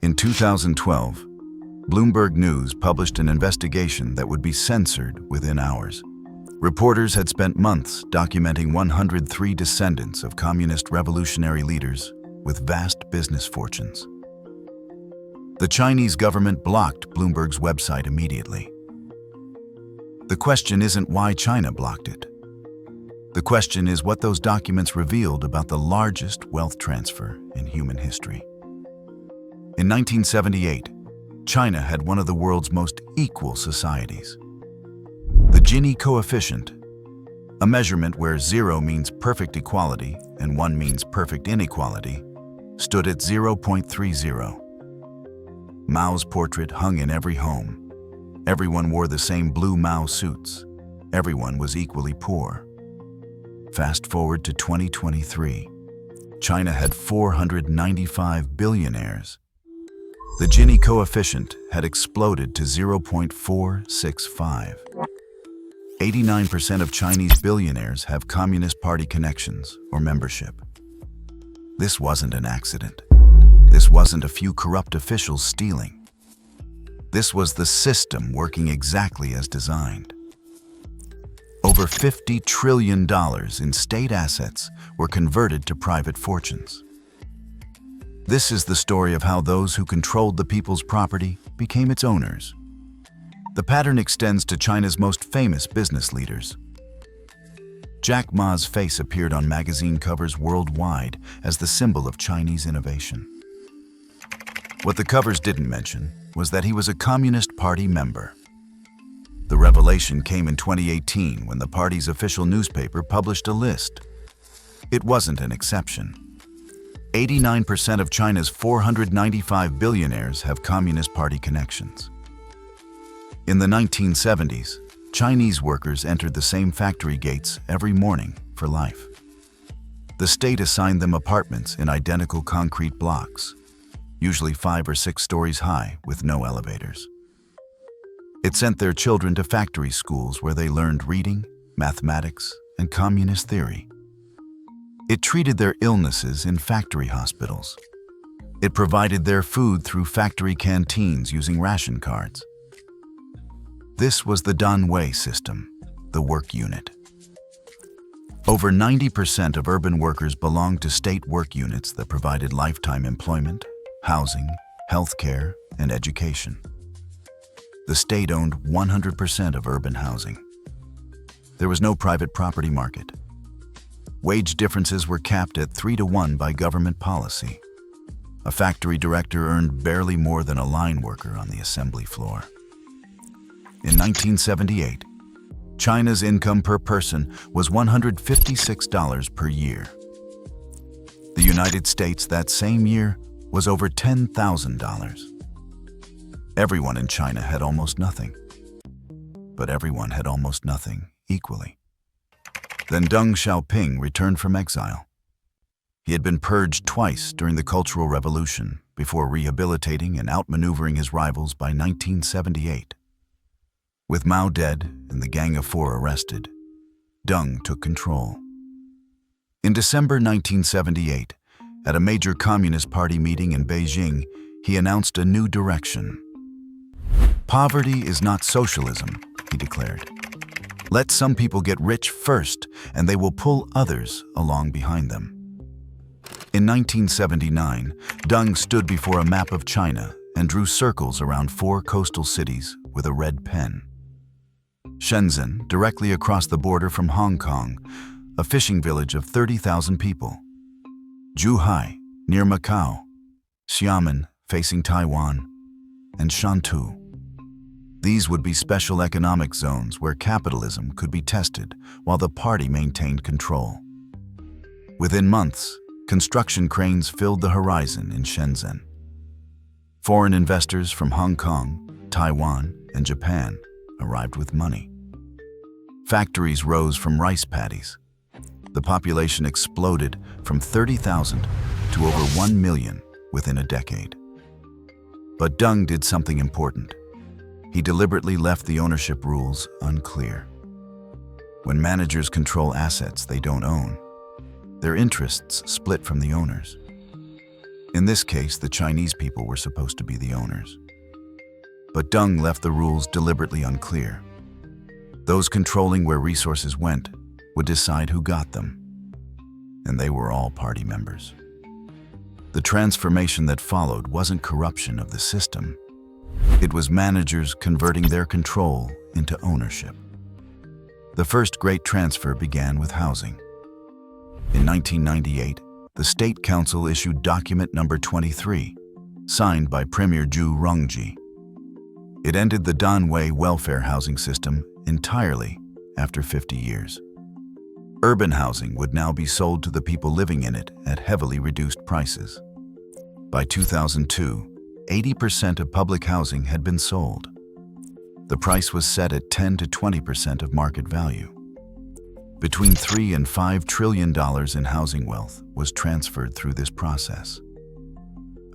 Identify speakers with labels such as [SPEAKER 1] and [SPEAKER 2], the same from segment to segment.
[SPEAKER 1] In 2012, Bloomberg News published an investigation that would be censored within hours. Reporters had spent months documenting 103 descendants of communist revolutionary leaders with vast business fortunes. The Chinese government blocked Bloomberg's website immediately. The question isn't why China blocked it. The question is what those documents revealed about the largest wealth transfer in human history. In 1978, China had one of the world's most equal societies. The Gini coefficient, a measurement where 0 means perfect equality and 1 means perfect inequality, stood at 0.30. Mao's portrait hung in every home. Everyone wore the same blue Mao suits. Everyone was equally poor. Fast forward to 2023. China had 495 billionaires. The Gini coefficient had exploded to 0.465. 89% of Chinese billionaires have Communist Party connections or membership. This wasn't an accident. This wasn't a few corrupt officials stealing. This was the system working exactly as designed. Over $50 trillion in state assets were converted to private fortunes. This is the story of how those who controlled the people's property became its owners. The pattern extends to China's most famous business leaders. Jack Ma's face appeared on magazine covers worldwide as the symbol of Chinese innovation. What the covers didn't mention was that he was a Communist Party member. The revelation came in 2018 when the party's official newspaper published a list. It wasn't an exception. 89% of China's 495 billionaires have Communist Party connections. In the 1970s, Chinese workers entered the same factory gates every morning for life. The state assigned them apartments in identical concrete blocks, usually 5 or 6 stories high with no elevators. It sent their children to factory schools where they learned reading, mathematics, and communist theory. It treated their illnesses in factory hospitals. It provided their food through factory canteens using ration cards. This was the Danwei system, the work unit. Over 90% of urban workers belonged to state work units that provided lifetime employment, housing, healthcare, and education. The state owned 100% of urban housing. There was no private property market. Wage differences were capped at 3-to-1 by government policy. A factory director earned barely more than a line worker on the assembly floor. In 1978, China's income per person was $156 per year. The United States that same year was over $10,000. Everyone in China had almost nothing, but everyone had almost nothing equally. Then Deng Xiaoping returned from exile. He had been purged twice during the Cultural Revolution before rehabilitating and outmaneuvering his rivals by 1978. With Mao dead and the Gang of Four arrested, Deng took control. In December 1978, at a major Communist Party meeting in Beijing, he announced a new direction. "Poverty is not socialism," he declared. "Let some people get rich first, and they will pull others along behind them." In 1979, Deng stood before a map of China and drew circles around 4 coastal cities with a red pen. Shenzhen, directly across the border from Hong Kong, a fishing village of 30,000 people. Zhuhai, near Macau. Xiamen, facing Taiwan. And Shantou. These would be special economic zones where capitalism could be tested while the party maintained control. Within months, construction cranes filled the horizon in Shenzhen. Foreign investors from Hong Kong, Taiwan, and Japan arrived with money. Factories rose from rice paddies. The population exploded from 30,000 to over 1 million within a decade. But Deng did something important. He deliberately left the ownership rules unclear. When managers control assets they don't own, their interests split from the owners. In this case, the Chinese people were supposed to be the owners. But Deng left the rules deliberately unclear. Those controlling where resources went would decide who got them. And they were all party members. The transformation that followed wasn't corruption of the system. It was managers converting their control into ownership. The first great transfer began with housing. In 1998, the State Council issued document number 23, signed by Premier Zhu Rongji. It ended the Danwei welfare housing system entirely after 50 years. Urban housing would now be sold to the people living in it at heavily reduced prices. By 2002, 80% of public housing had been sold. The price was set at 10 to 20% of market value. Between $3 and $5 trillion in housing wealth was transferred through this process.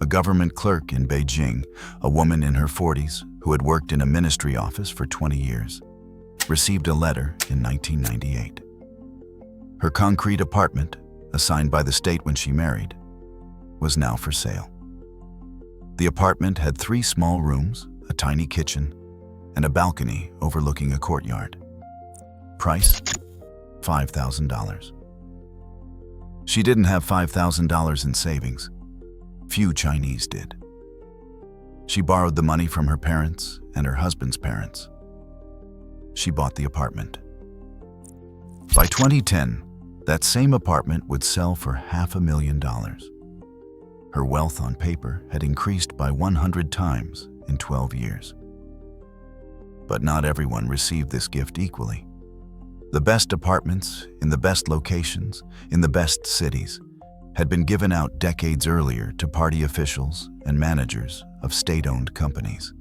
[SPEAKER 1] A government clerk in Beijing, a woman in her 40s who had worked in a ministry office for 20 years, received a letter in 1998. Her concrete apartment, assigned by the state when she married, was now for sale. The apartment had 3 small rooms, a tiny kitchen, and a balcony overlooking a courtyard. Price? $5,000. She didn't have $5,000 in savings. Few Chinese did. She borrowed the money from her parents and her husband's parents. She bought the apartment. By 2010, that same apartment would sell for $500,000. Her wealth on paper had increased by 100 times in 12 years. But not everyone received this gift equally. The best apartments, in the best locations, in the best cities, had been given out decades earlier to party officials and managers of state-owned companies.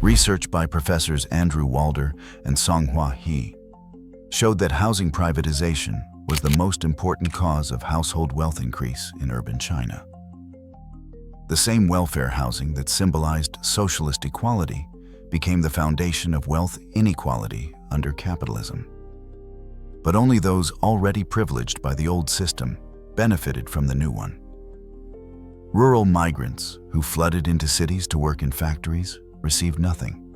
[SPEAKER 1] Research by Professors Andrew Walder and Songhua He showed that housing privatization was the most important cause of household wealth increase in urban China. The same welfare housing that symbolized socialist equality became the foundation of wealth inequality under capitalism. But only those already privileged by the old system benefited from the new one. Rural migrants who flooded into cities to work in factories received nothing.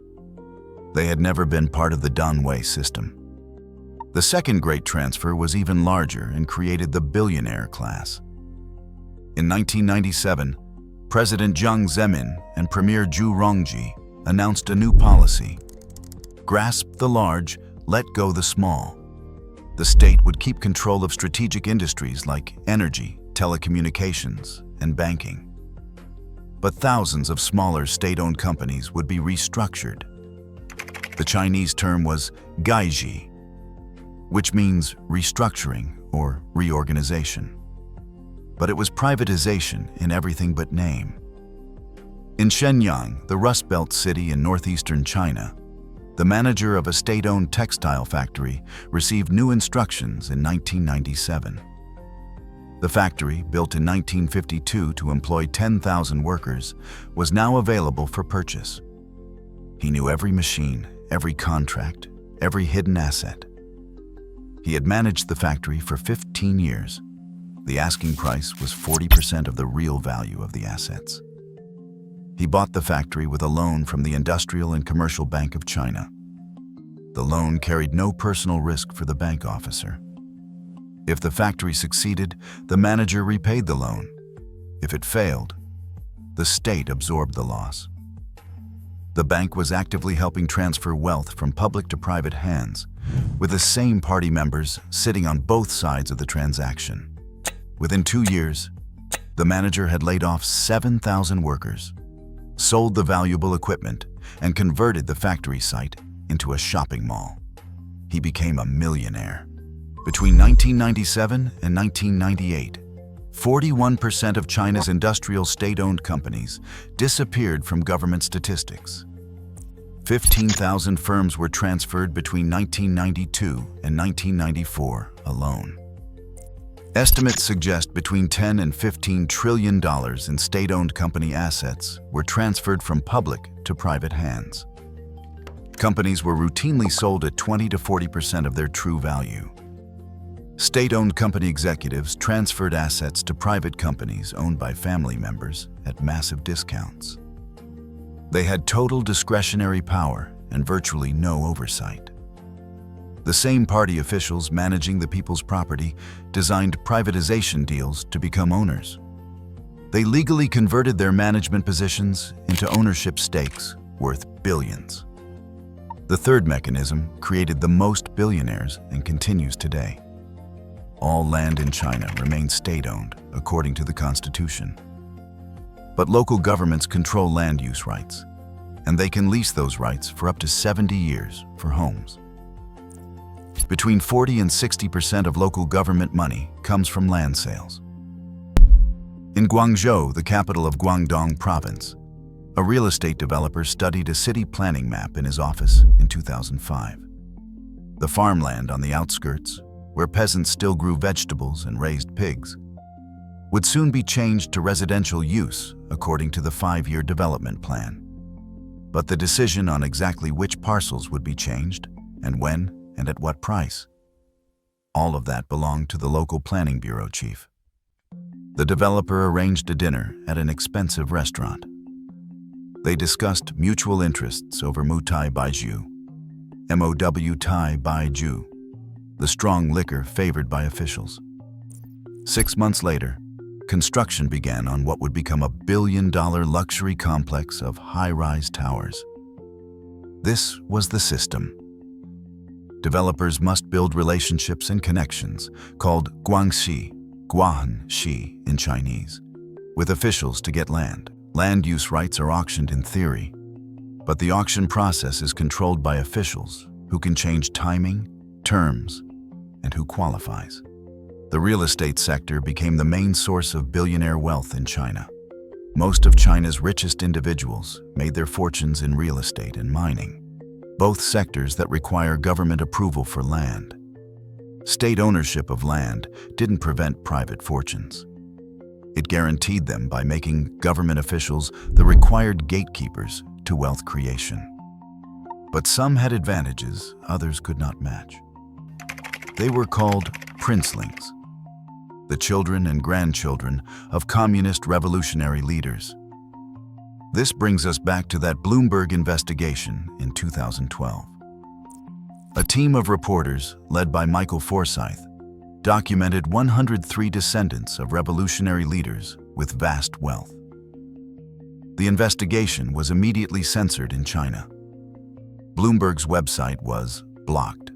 [SPEAKER 1] They had never been part of the Danwei system. The second great transfer was even larger and created the Billionaire class. In 1997, President Jiang Zemin and Premier Zhu Rongji announced a new policy. Grasp the large, let go the small. The state would keep control of strategic industries like energy, telecommunications, and banking. But thousands of smaller state-owned companies would be restructured. The Chinese term was gaiji, which means restructuring or reorganization. But it was privatization in everything but name. In Shenyang, the Rust Belt city in northeastern China, the manager of a state-owned textile factory received new instructions in 1997. The factory, built in 1952 to employ 10,000 workers, was now available for purchase. He knew every machine, every contract, every hidden asset. He had managed the factory for 15 years. The asking price was 40% of the real value of the assets. He bought the factory with a loan from the Industrial and Commercial Bank of China. The loan carried no personal risk for the bank officer. If the factory succeeded, the manager repaid the loan. If it failed, the state absorbed the loss. The bank was actively helping transfer wealth from public to private hands, with the same party members sitting on both sides of the transaction. Within 2 years, the manager had laid off 7,000 workers, sold the valuable equipment, and converted the factory site into a shopping mall. He became a millionaire. Between 1997 and 1998, 41% of China's industrial state-owned companies disappeared from government statistics. 15,000 firms were transferred between 1992 and 1994 alone. Estimates suggest between $10 and $15 trillion in state-owned company assets were transferred from public to private hands. Companies were routinely sold at 20 to 40% of their true value. State-owned company executives transferred assets to private companies owned by family members at massive discounts. They had total discretionary power and virtually no oversight. The same party officials managing the people's property designed privatization deals to become owners. They legally converted their management positions into ownership stakes worth billions. The third mechanism created the most billionaires and continues today. All land in China remains state-owned, according to the Constitution. But local governments control land use rights, and they can lease those rights for up to 70 years for homes. Between 40 and 60% of local government money comes from land sales. In Guangzhou, the capital of Guangdong Province, a real estate developer studied a city planning map in his office in 2005. The farmland on the outskirts, where peasants still grew vegetables and raised pigs, would soon be changed to residential use according to the 5-year development plan. But the decision on exactly which parcels would be changed, and when, and at what price, all of that belonged to the local planning bureau chief. The developer arranged a dinner at an expensive restaurant. They discussed mutual interests over Mutai Baiju, MOW Tai Baiju, the strong liquor favored by officials. 6 months later, construction began on what would become a billion-dollar luxury complex of high-rise towers. This was the system. Developers must build relationships and connections, called guangxi, guanxi in Chinese, with officials to get land. Land use rights are auctioned in theory, but the auction process is controlled by officials who can change timing, terms, and who qualifies. The real estate sector became the main source of billionaire wealth in China. Most of China's richest individuals made their fortunes in real estate and mining, both sectors that require government approval for land. State ownership of land didn't prevent private fortunes. It guaranteed them by making government officials the required gatekeepers to wealth creation. But some had advantages others could not match. They were called princelings, the children and grandchildren of communist revolutionary leaders. This brings us back to that Bloomberg investigation in 2012. A team of reporters, led by Michael Forsyth, documented 103 descendants of revolutionary leaders with vast wealth. The investigation was immediately censored in China. Bloomberg's website was blocked.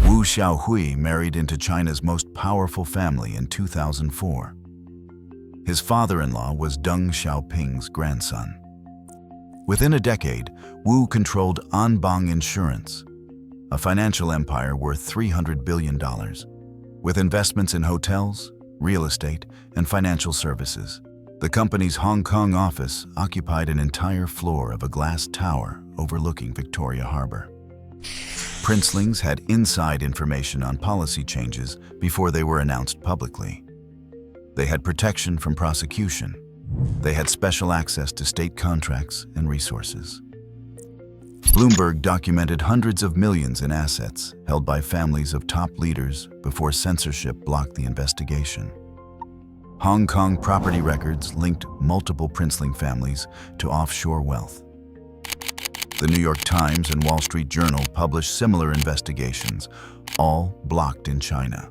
[SPEAKER 1] Wu Xiaohui married into China's most powerful family in 2004. His father-in-law was Deng Xiaoping's grandson. Within a decade, Wu controlled Anbang Insurance, a financial empire worth $300 billion, with investments in hotels, real estate, and financial services. The company's Hong Kong office occupied an entire floor of a glass tower overlooking Victoria Harbor. Princelings had inside information on policy changes before they were announced publicly. They had protection from prosecution. They had special access to state contracts and resources. Bloomberg documented hundreds of millions in assets held by families of top leaders before censorship blocked the investigation. Hong Kong property records linked multiple Princeling families to offshore wealth. The New York Times and Wall Street Journal published similar investigations, all blocked in China.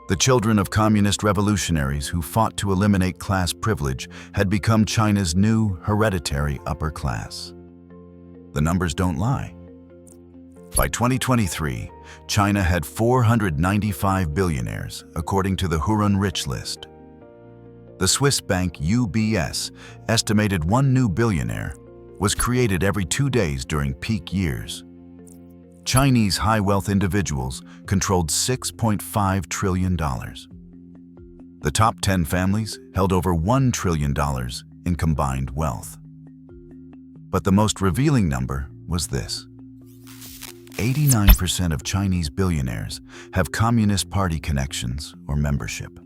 [SPEAKER 1] The children of communist revolutionaries who fought to eliminate class privilege had become China's new hereditary upper class. The numbers don't lie. By 2023, China had 495 billionaires, according to the Hurun Rich List. The Swiss bank UBS estimated one new billionaire was created every 2 days during peak years. Chinese high-wealth individuals controlled $6.5 trillion. The top 10 families held over $1 trillion in combined wealth. But the most revealing number was this. 89% of Chinese billionaires have Communist Party connections or membership.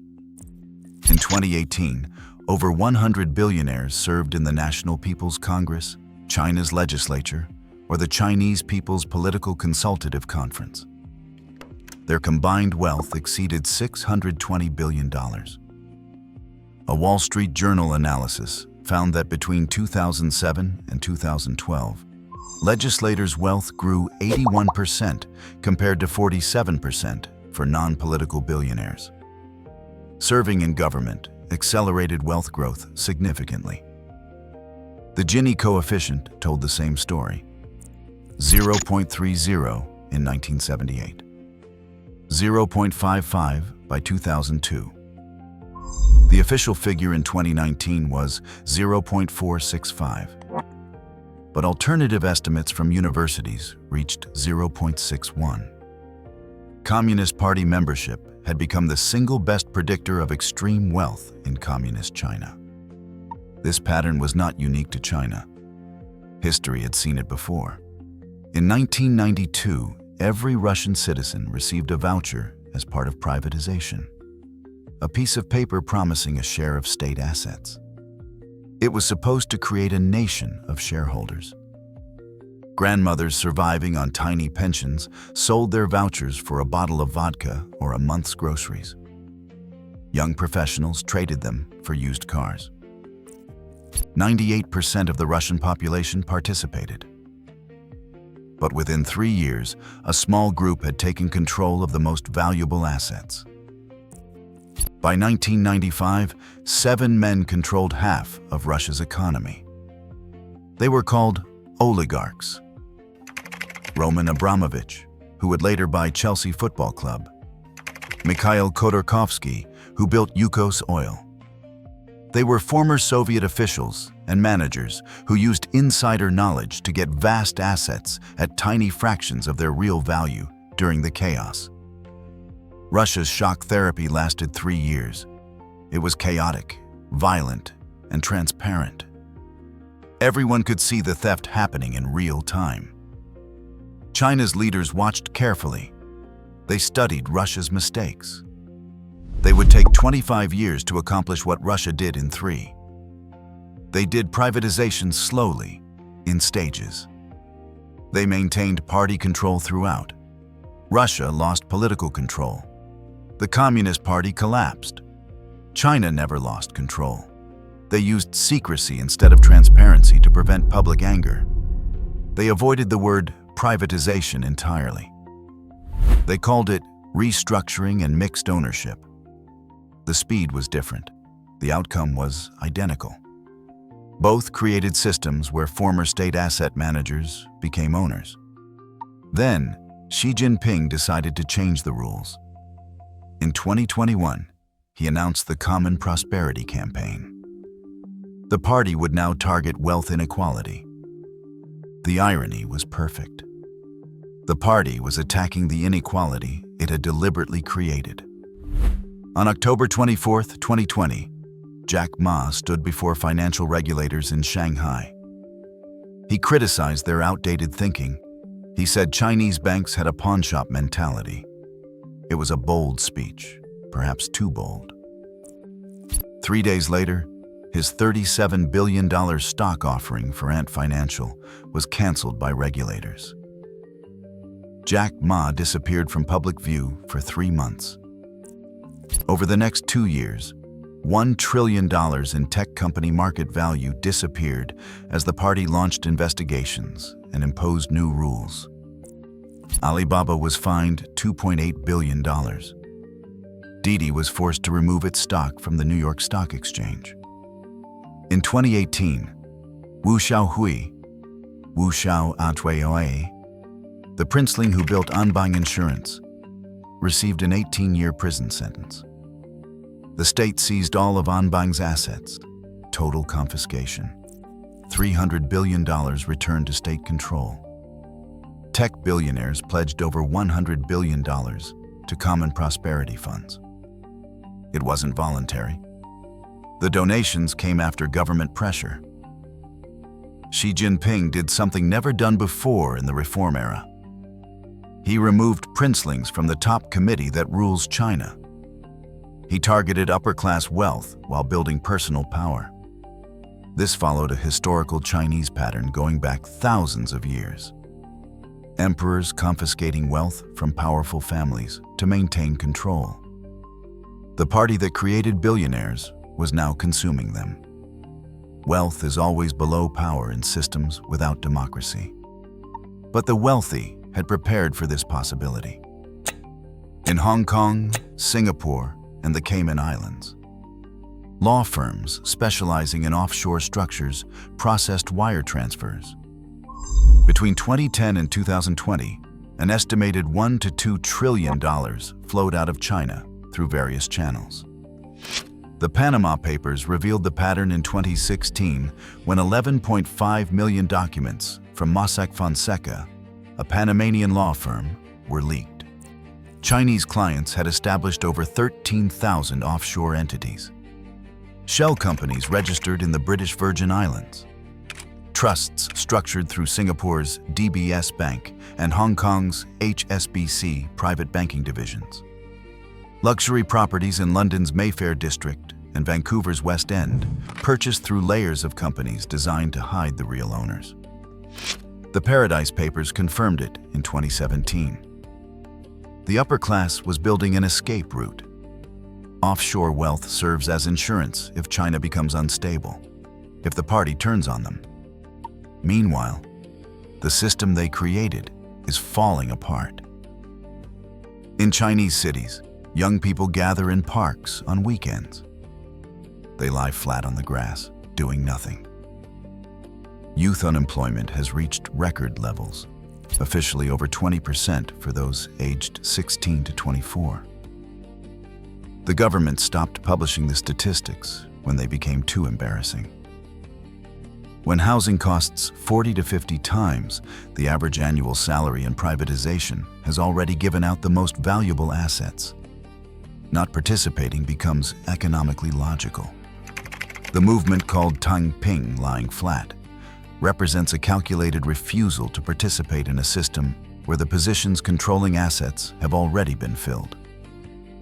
[SPEAKER 1] In 2018, over 100 billionaires served in the National People's Congress, China's legislature, or the Chinese People's Political Consultative Conference. Their combined wealth exceeded $620 billion. A Wall Street Journal analysis found that between 2007 and 2012, legislators' wealth grew 81% compared to 47% for non-political billionaires. Serving in government accelerated wealth growth significantly. The Gini coefficient told the same story: 0.30 in 1978, 0.55 by 2002. The official figure in 2019 was 0.465, but alternative estimates from universities reached 0.61. Communist Party membership had become the single best predictor of extreme wealth in Communist China. This pattern was not unique to China. History had seen it before. In 1992, every Russian citizen received a voucher as part of privatization, a piece of paper promising a share of state assets. It was supposed to create a nation of shareholders. Grandmothers surviving on tiny pensions sold their vouchers for a bottle of vodka or a month's groceries. Young professionals traded them for used cars. 98% of the Russian population participated. But within 3 years, a small group had taken control of the most valuable assets. By 1995, 7 men controlled half of Russia's economy. They were called oligarchs. Roman Abramovich, who would later buy Chelsea Football Club. Mikhail Khodorkovsky, who built Yukos Oil. They were former Soviet officials and managers who used insider knowledge to get vast assets at tiny fractions of their real value during the chaos. Russia's shock therapy lasted 3 years. It was chaotic, violent, and transparent. Everyone could see the theft happening in real time. China's leaders watched carefully. They studied Russia's mistakes. They would take 25 years to accomplish what Russia did in 3. They did privatization slowly, in stages. They maintained party control throughout. Russia lost political control. The Communist Party collapsed. China never lost control. They used secrecy instead of transparency to prevent public anger. They avoided the word privatization entirely. They called it restructuring and mixed ownership. The speed was different. The outcome was identical. Both created systems where former state asset managers became owners. Then, Xi Jinping decided to change the rules. In 2021, he announced the Common Prosperity Campaign. The party would now target wealth inequality. The irony was perfect. The party was attacking the inequality it had deliberately created. On October 24, 2020, Jack Ma stood before financial regulators in Shanghai. He criticized their outdated thinking. He said Chinese banks had a pawnshop mentality. It was a bold speech, perhaps too bold. 3 days later, his $37 billion stock offering for Ant Financial was canceled by regulators. Jack Ma disappeared from public view for 3 months. Over the next 2 years, $1 trillion in tech company market value disappeared as the party launched investigations and imposed new rules. Alibaba was fined $2.8 billion. Didi was forced to remove its stock from the New York Stock Exchange. In 2018, Wu Xiaohui, the princeling who built Anbang Insurance, received an 18-year prison sentence. The state seized all of Anbang's assets, total confiscation. $300 billion returned to state control. Tech billionaires pledged over $100 billion to common prosperity funds. It wasn't voluntary. The donations came after government pressure. Xi Jinping did something never done before in the reform era. He removed princelings from the top committee that rules China. He targeted upper-class wealth while building personal power. This followed a historical Chinese pattern going back thousands of years. emperors confiscating wealth from powerful families to maintain control. The party that created billionaires was now consuming them. Wealth is always below power in systems without democracy. But the wealthy had prepared for this possibility. In Hong Kong, Singapore, and the Cayman Islands, law firms specializing in offshore structures processed wire transfers. Between 2010 and 2020, an estimated $1 to $2 trillion flowed out of China through various channels. The Panama Papers revealed the pattern in 2016 when 11.5 million documents from Mossack Fonseca, a Panamanian law firm, were leaked. Chinese clients had established over 13,000 offshore entities. Shell companies registered in the British Virgin Islands. Trusts structured through Singapore's DBS Bank and Hong Kong's HSBC private banking divisions. Luxury properties in London's Mayfair district and Vancouver's West End purchased through layers of companies designed to hide the real owners. The Paradise Papers confirmed it in 2017. The upper class was building an escape route. Offshore wealth serves as insurance if China becomes unstable, if the party turns on them. Meanwhile, the system they created is falling apart. In Chinese cities, young people gather in parks on weekends. They lie flat on the grass, doing nothing. Youth unemployment has reached record levels, officially over 20% for those aged 16 to 24. The government stopped publishing the statistics when they became too embarrassing. When housing costs 40 to 50 times the average annual salary in privatization has already given out the most valuable assets, not participating becomes economically logical. The movement called Tang Ping, lying flat, represents a calculated refusal to participate in a system where the positions controlling assets have already been filled.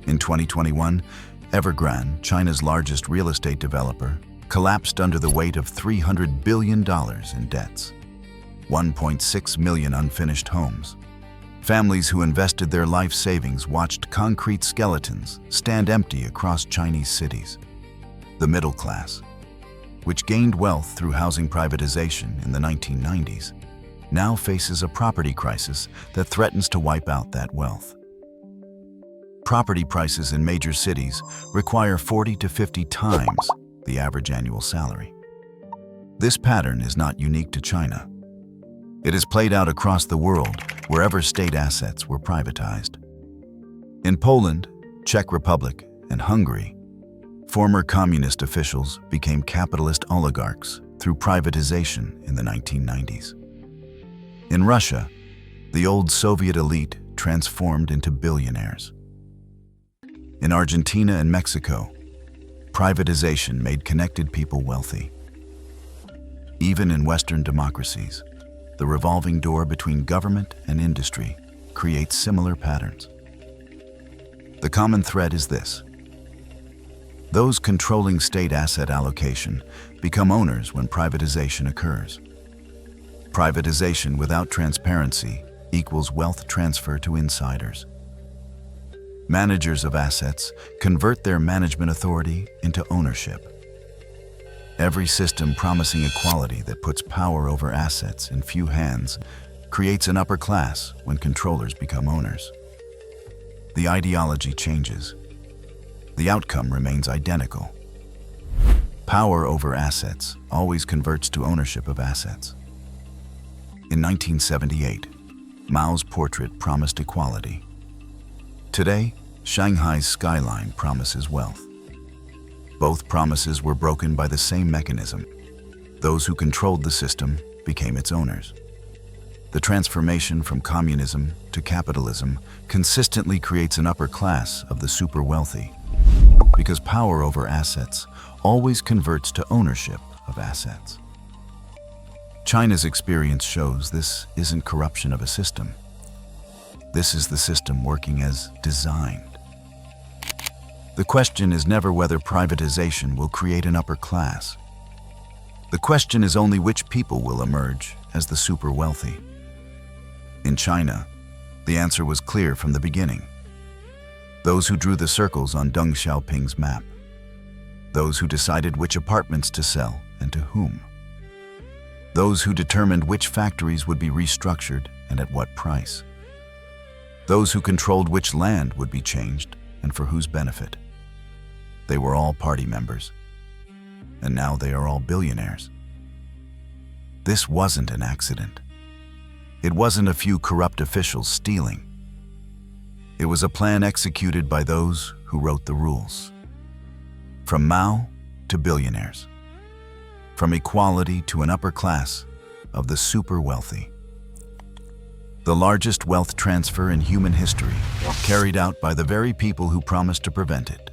[SPEAKER 1] In 2021, Evergrande, China's largest real estate developer, collapsed under the weight of $300 billion in debts, 1.6 million unfinished homes. Families who invested their life savings watched concrete skeletons stand empty across Chinese cities. The middle class, which gained wealth through housing privatization in the 1990s, now faces a property crisis that threatens to wipe out that wealth. Property prices in major cities require 40 to 50 times the average annual salary. This pattern is not unique to China. It is played out across the world wherever state assets were privatized. In Poland, Czech Republic, and Hungary, former communist officials became capitalist oligarchs through privatization in the 1990s. In Russia, the old Soviet elite transformed into billionaires. In Argentina and Mexico, privatization made connected people wealthy. Even in Western democracies, the revolving door between government and industry creates similar patterns. The common thread is this: those controlling state asset allocation become owners when privatization occurs. Privatization without transparency equals wealth transfer to insiders. Managers of assets convert their management authority into ownership. Every system promising equality that puts power over assets in few hands creates an upper class when controllers become owners. The ideology changes. The outcome remains identical. Power over assets always converts to ownership of assets. In 1978, Mao's portrait promised equality. Today, Shanghai's skyline promises wealth. Both promises were broken by the same mechanism. Those who controlled the system became its owners. The transformation from communism to capitalism consistently creates an upper class of the super wealthy, because power over assets always converts to ownership of assets. China's experience shows this isn't corruption of a system. This is the system working as designed. The question is never whether privatization will create an upper class. The question is only which people will emerge as the super wealthy. In China, the answer was clear from the beginning. Those who drew the circles on Deng Xiaoping's map. Those who decided which apartments to sell and to whom. Those who determined which factories would be restructured and at what price. Those who controlled which land would be changed and for whose benefit. They were all party members, and now they are all billionaires. This wasn't an accident. It wasn't a few corrupt officials stealing. It was a plan executed by those who wrote the rules. From Mao to billionaires. From equality to an upper class of the super wealthy. The largest wealth transfer in human history, carried out by the very people who promised to prevent it.